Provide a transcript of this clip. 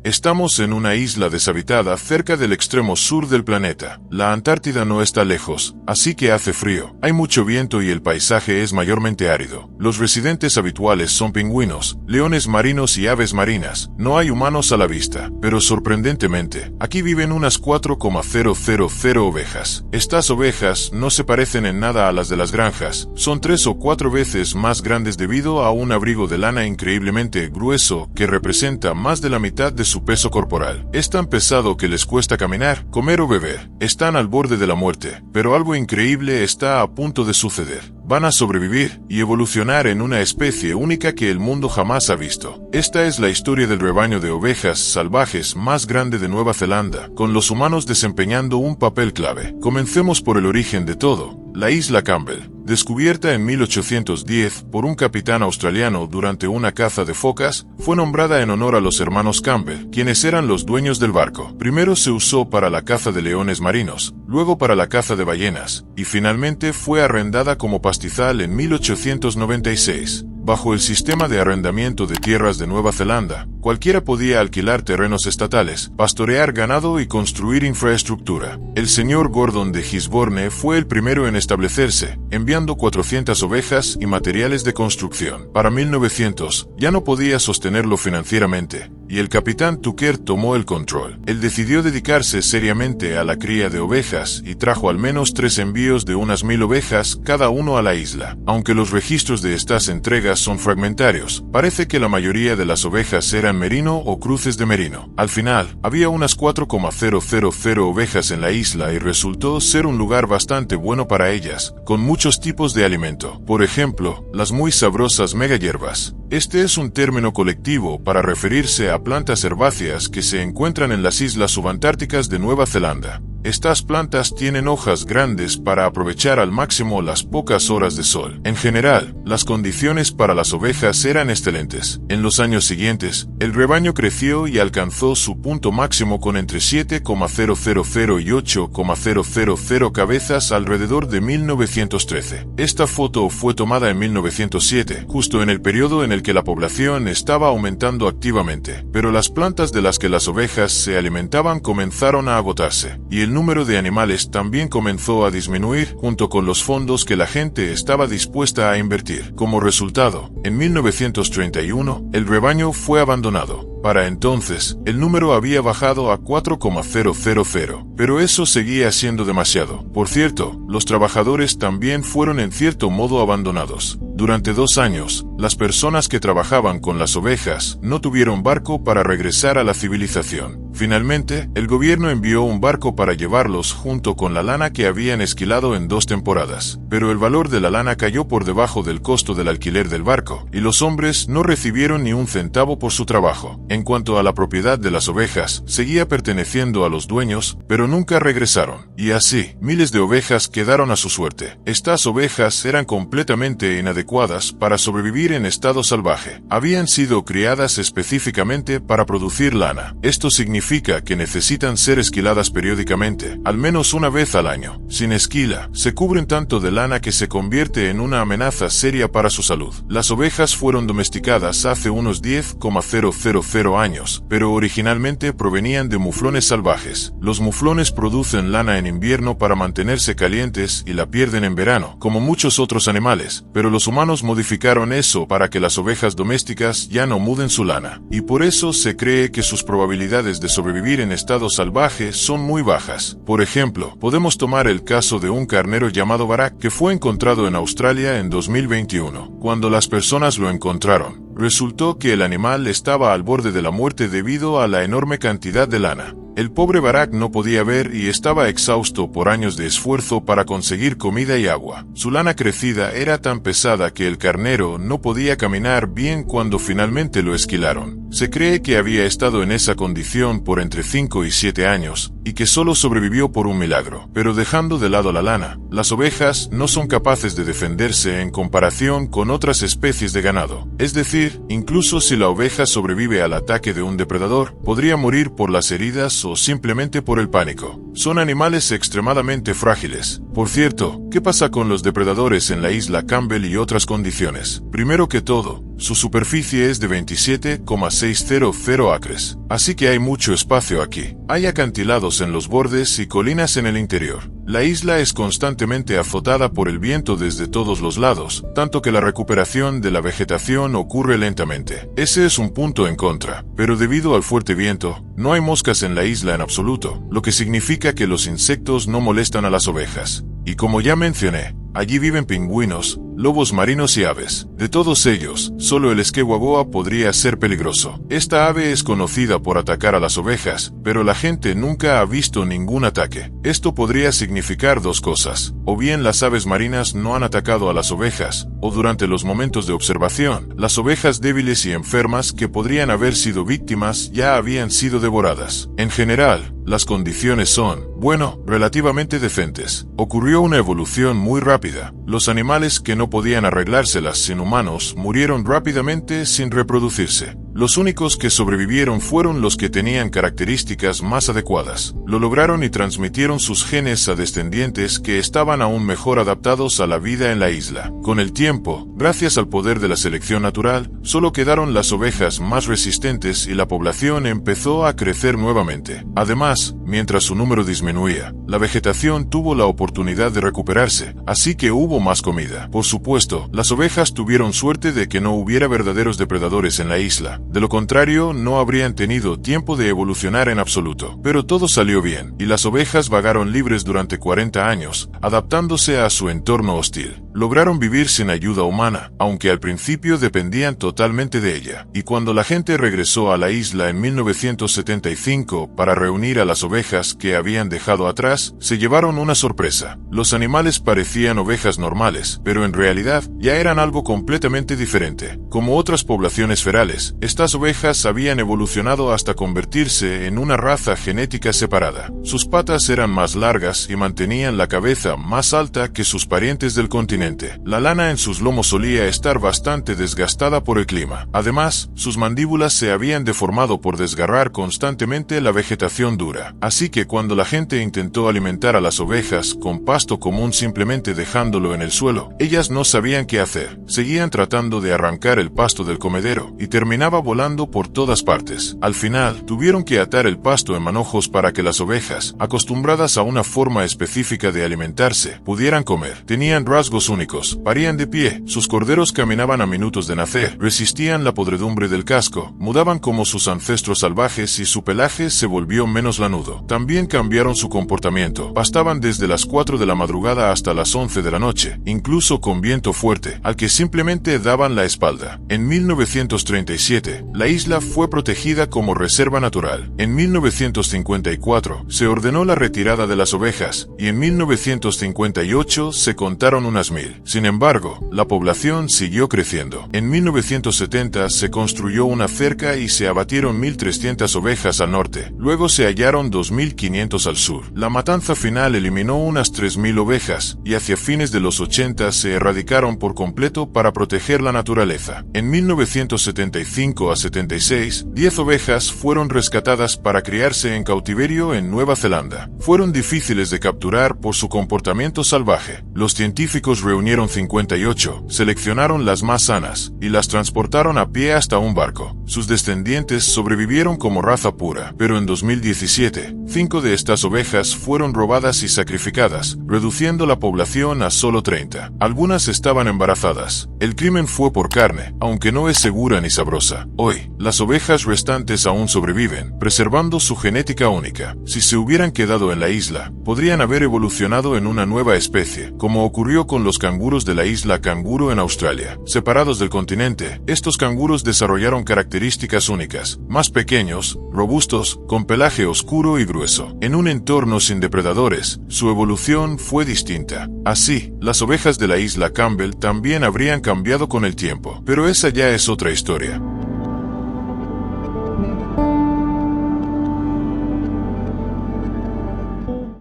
Estamos en una isla deshabitada cerca del extremo sur del planeta. La Antártida no está lejos, así que hace frío. Hay mucho viento y el paisaje es mayormente árido. Los residentes habituales son pingüinos, leones marinos y aves marinas. No hay humanos a la vista, pero sorprendentemente, aquí viven unas 4,000 ovejas. Estas ovejas no se parecen en nada a las de las granjas. Son 3 o 4 veces más grandes debido a un abrigo de lana increíblemente grueso que representa más de la mitad de su peso corporal. Es tan pesado que les cuesta caminar, comer o beber. Están al borde de la muerte, pero algo increíble está a punto de suceder. Van a sobrevivir y evolucionar en una especie única que el mundo jamás ha visto. Esta es la historia del rebaño de ovejas salvajes más grande de Nueva Zelanda, con los humanos desempeñando un papel clave. Comencemos por el origen de todo. La isla Campbell, descubierta en 1810 por un capitán australiano durante una caza de focas, fue nombrada en honor a los hermanos Campbell, quienes eran los dueños del barco. Primero se usó para la caza de leones marinos, luego para la caza de ballenas, y finalmente fue arrendada como pastizal en 1896. Bajo el sistema de arrendamiento de tierras de Nueva Zelanda, cualquiera podía alquilar terrenos estatales, pastorear ganado y construir infraestructura. El señor Gordon de Gisborne fue el primero en establecerse, enviando 400 ovejas y materiales de construcción. Para 1900, ya no podía sostenerlo financieramente, y el capitán Tucker tomó el control. Él decidió dedicarse seriamente a la cría de ovejas y trajo al menos 3 envíos de unas 1000 ovejas cada uno a la isla. Aunque los registros de estas entregas son fragmentarios, parece que la mayoría de las ovejas eran merino o cruces de merino. Al final, había unas 4,000 ovejas en la isla y resultó ser un lugar bastante bueno para ellas, con muchos tipos de alimento. Por ejemplo, las muy sabrosas megahierbas. Este es un término colectivo para referirse a plantas herbáceas que se encuentran en las islas subantárticas de Nueva Zelanda. Estas plantas tienen hojas grandes para aprovechar al máximo las pocas horas de sol. En general, las condiciones para las ovejas eran excelentes. En los años siguientes, el rebaño creció y alcanzó su punto máximo con entre 7,000 y 8,000 cabezas alrededor de 1913. Esta foto fue tomada en 1907, justo en el periodo en el que la población estaba aumentando activamente, pero las plantas de las que las ovejas se alimentaban comenzaron a agotarse, y el número de animales también comenzó a disminuir junto con los fondos que la gente estaba dispuesta a invertir. Como resultado, en 1931, el rebaño fue abandonado. Para entonces, el número había bajado a 4,000, pero eso seguía siendo demasiado. Por cierto, los trabajadores también fueron en cierto modo abandonados. Durante 2 años, las personas que trabajaban con las ovejas no tuvieron barco para regresar a la civilización. Finalmente, el gobierno envió un barco para llevarlos junto con la lana que habían esquilado en 2 temporadas. Pero el valor de la lana cayó por debajo del costo del alquiler del barco, y los hombres no recibieron ni un centavo por su trabajo. En cuanto a la propiedad de las ovejas, seguía perteneciendo a los dueños, pero nunca regresaron. Y así, miles de ovejas quedaron a su suerte. Estas ovejas eran completamente inadecuadas para sobrevivir en estado salvaje. Habían sido criadas específicamente para producir lana. Esto significa que necesitan ser esquiladas periódicamente, al menos una vez al año. Sin esquila, se cubren tanto de lana que se convierte en una amenaza seria para su salud. Las ovejas fueron domesticadas hace unos 10,000 años, pero originalmente provenían de muflones salvajes. Los muflones producen lana en invierno para mantenerse calientes y la pierden en verano, como muchos otros animales, pero los humanos modificaron eso para que las ovejas domésticas ya no muden su lana, y por eso se cree que sus probabilidades de sobrevivir en estado salvaje son muy bajas. Por ejemplo, podemos tomar el caso de un carnero llamado Barak que fue encontrado en Australia en 2021. Cuando las personas lo encontraron, resultó que el animal estaba al borde de la muerte debido a la enorme cantidad de lana. El pobre Barak no podía ver y estaba exhausto por años de esfuerzo para conseguir comida y agua. Su lana crecida era tan pesada que el carnero no podía caminar bien cuando finalmente lo esquilaron. Se cree que había estado en esa condición por entre 5 y 7 años, y que solo sobrevivió por un milagro. Pero dejando de lado la lana, las ovejas no son capaces de defenderse en comparación con otras especies de ganado. Es decir, decir, incluso si la oveja sobrevive al ataque de un depredador, podría morir por las heridas o simplemente por el pánico. Son animales extremadamente frágiles. Por cierto, ¿qué pasa con los depredadores en la isla Campbell y otras condiciones? Primero que todo, su superficie es de 27,600 acres, así que hay mucho espacio aquí. Hay acantilados en los bordes y colinas en el interior. La isla es constantemente azotada por el viento desde todos los lados, tanto que la recuperación de la vegetación ocurre lentamente. Ese es un punto en contra, pero debido al fuerte viento, no hay moscas en la isla en absoluto, lo que significa que los insectos no molestan a las ovejas. Y como ya mencioné, allí viven pingüinos, lobos marinos y aves. De todos ellos, solo el esquehuaboa podría ser peligroso. Esta ave es conocida por atacar a las ovejas, pero la gente nunca ha visto ningún ataque. Esto podría significar dos cosas. O bien las aves marinas no han atacado a las ovejas, o durante los momentos de observación, las ovejas débiles y enfermas que podrían haber sido víctimas ya habían sido devoradas. En general, las condiciones son, bueno, relativamente decentes. Ocurrió una evolución muy rápida. Los animales que no podían arreglárselas sin humanos murieron rápidamente sin reproducirse. Los únicos que sobrevivieron fueron los que tenían características más adecuadas. Lo lograron y transmitieron sus genes a descendientes que estaban aún mejor adaptados a la vida en la isla. Con el tiempo, gracias al poder de la selección natural, solo quedaron las ovejas más resistentes y la población empezó a crecer nuevamente. Además, mientras su número disminuía, la vegetación tuvo la oportunidad de recuperarse, así que hubo más comida. Por supuesto, las ovejas tuvieron suerte de que no hubiera verdaderos depredadores en la isla. De lo contrario, no habrían tenido tiempo de evolucionar en absoluto. Pero todo salió bien, y las ovejas vagaron libres durante 40 años, adaptándose a su entorno hostil. Lograron vivir sin ayuda humana, aunque al principio dependían totalmente de ella. Y cuando la gente regresó a la isla en 1975 para reunir a las ovejas que habían dejado atrás, se llevaron una sorpresa. Los animales parecían ovejas normales, pero en realidad ya eran algo completamente diferente. Como otras poblaciones ferales, estas ovejas habían evolucionado hasta convertirse en una raza genética separada. Sus patas eran más largas y mantenían la cabeza más alta que sus parientes del continente. La lana en sus lomos solía estar bastante desgastada por el clima. Además, sus mandíbulas se habían deformado por desgarrar constantemente la vegetación dura. Así que cuando la gente intentó alimentar a las ovejas con pasto común simplemente dejándolo en el suelo, ellas no sabían qué hacer. Seguían tratando de arrancar el pasto del comedero y terminaba volando por todas partes. Al final, tuvieron que atar el pasto en manojos para que las ovejas, acostumbradas a una forma específica de alimentarse, pudieran comer. Tenían rasgos únicos, parían de pie, sus corderos caminaban a minutos de nacer, resistían la podredumbre del casco, mudaban como sus ancestros salvajes y su pelaje se volvió menos lanudo. También cambiaron su comportamiento, pastaban desde las 4 de la madrugada hasta las 11 de la noche, incluso con viento fuerte, al que simplemente daban la espalda. En 1937, la isla fue protegida como reserva natural. En 1954, se ordenó la retirada de las ovejas, y en 1958 se contaron unas 1000. Sin embargo, la población siguió creciendo. En 1970 se construyó una cerca y se abatieron 1.300 ovejas al norte. Luego se hallaron 2.500 al sur. La matanza final eliminó unas 3.000 ovejas, y hacia fines de los 80 se erradicaron por completo para proteger la naturaleza. En 1975 a 76, 10 ovejas fueron rescatadas para criarse en cautiverio en Nueva Zelanda. Fueron difíciles de capturar por su comportamiento salvaje. Los científicos reunieron 58, seleccionaron las más sanas, y las transportaron a pie hasta un barco. Sus descendientes sobrevivieron como raza pura, pero en 2017, 5 de estas ovejas fueron robadas y sacrificadas, reduciendo la población a solo 30. Algunas estaban embarazadas. El crimen fue por carne, aunque no es segura ni sabrosa. Hoy, las ovejas restantes aún sobreviven, preservando su genética única. Si se hubieran quedado en la isla, podrían haber evolucionado en una nueva especie, como ocurrió con los canguros de la isla Canguro en Australia. Separados del continente, estos canguros desarrollaron características únicas, más pequeños, robustos, con pelaje oscuro y grueso. En un entorno sin depredadores, su evolución fue distinta. Así, las ovejas de la isla Campbell también habrían cambiado con el tiempo, pero esa ya es otra historia.